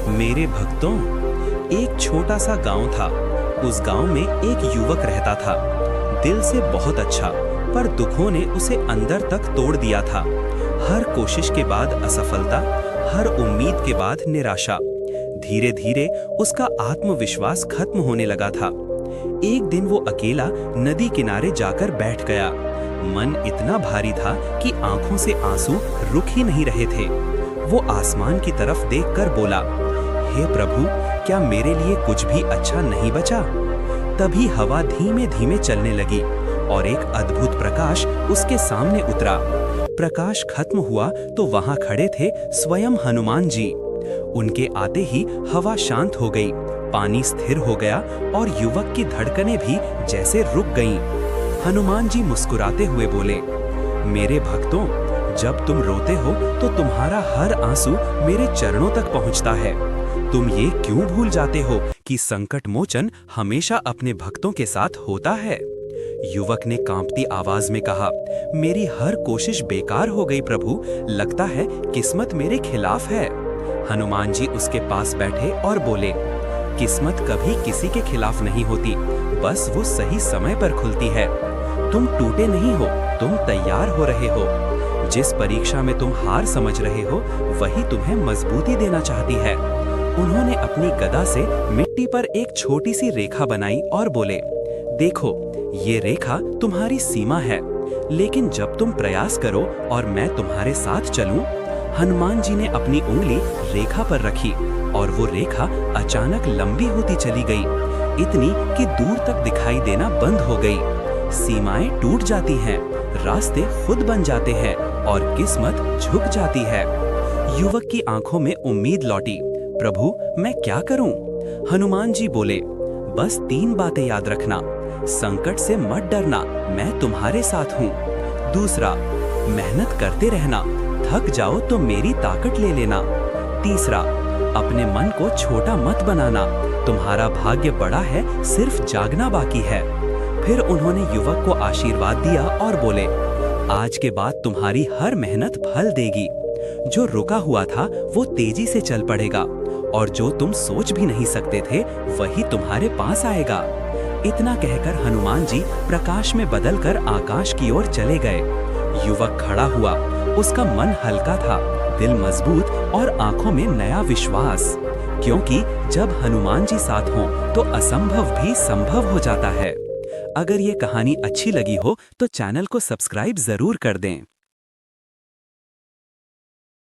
मेरे भक्तों, एक छोटा सा गांव था। उस गांव में एक युवक रहता था। दिल से बहुत अच्छा, पर दुखों ने उसे अंदर तक तोड़ दिया था। हर कोशिश के बाद असफलता, हर उम्मीद के बाद निराशा। धीरे धीरे उसका आत्मविश्वास खत्म होने लगा था। एक दिन वो अकेला नदी किनारे जाकर बैठ गया। मन इतना भारी था कि आंखों से आंसू रुक ही नहीं रहे थे। वो आसमान की तरफ देखकर बोला, हे प्रभु, क्या मेरे लिए कुछ भी अच्छा नहीं बचा? तभी हवा धीमे धीमे चलने लगी और एक अद्भुत प्रकाश उसके सामने उतरा। प्रकाश खत्म हुआ तो वहां खड़े थे स्वयं हनुमान जी। उनके आते ही हवा शांत हो गई, पानी स्थिर हो गया और युवक की धड़कनें भी जैसे रुक गईं। हनुमान जी मुस्कुराते हुए बोले, मेरे भक्तों, जब तुम रोते हो तो तुम्हारा हर आंसू मेरे चरणों तक पहुंचता है। तुम ये क्यों भूल जाते हो कि संकट मोचन हमेशा अपने भक्तों के साथ होता है? युवक ने कांपती आवाज में कहा, मेरी हर कोशिश बेकार हो गई प्रभु, लगता है किस्मत मेरे खिलाफ है। हनुमान जी उसके पास बैठे और बोले, किस्मत कभी किसी के खिलाफ नहीं होती, बस वो सही समय पर खुलती है। तुम टूटे नहीं हो, तुम तैयार हो रहे हो। जिस परीक्षा में तुम हार समझ रहे हो, वही तुम्हें मजबूती देना चाहती है। उन्होंने अपनी गदा से मिट्टी पर एक छोटी सी रेखा बनाई और बोले, देखो, ये रेखा तुम्हारी सीमा है, लेकिन जब तुम प्रयास करो और मैं तुम्हारे साथ चलूं। हनुमान जी ने अपनी उंगली रेखा पर रखी और वो रेखा अचानक लंबी होती चली गई, इतनी कि दूर तक दिखाई देना बंद हो गई। सीमाएं टूट जाती हैं, रास्ते खुद बन जाते हैं और किस्मत झुक जाती है। युवक की आंखों में उम्मीद लौटी। प्रभु, मैं क्या करूं? हनुमान जी बोले, बस 3 बातें याद रखना। संकट से मत डरना, मैं तुम्हारे साथ हूँ। दूसरा, मेहनत करते रहना, थक जाओ तो मेरी ताकत ले लेना। तीसरा, अपने मन को छोटा मत बनाना, तुम्हारा भाग्य बड़ा है, सिर्फ जागना बाकी है। फिर उन्होंने युवक को आशीर्वाद दिया और बोले, आज के बाद तुम्हारी हर मेहनत फल देगी। जो रुका हुआ था वो तेजी से चल पड़ेगा और जो तुम सोच भी नहीं सकते थे वही तुम्हारे पास आएगा। इतना कहकर हनुमान जी प्रकाश में बदलकर आकाश की ओर चले गए। युवक खड़ा हुआ, उसका मन हल्का था, दिल मजबूत और आंखों में नया विश्वास, क्योंकि जब हनुमान जी साथ हों तो असंभव भी संभव हो जाता है। अगर ये कहानी अच्छी लगी हो तो चैनल को सब्सक्राइब जरूर कर दें।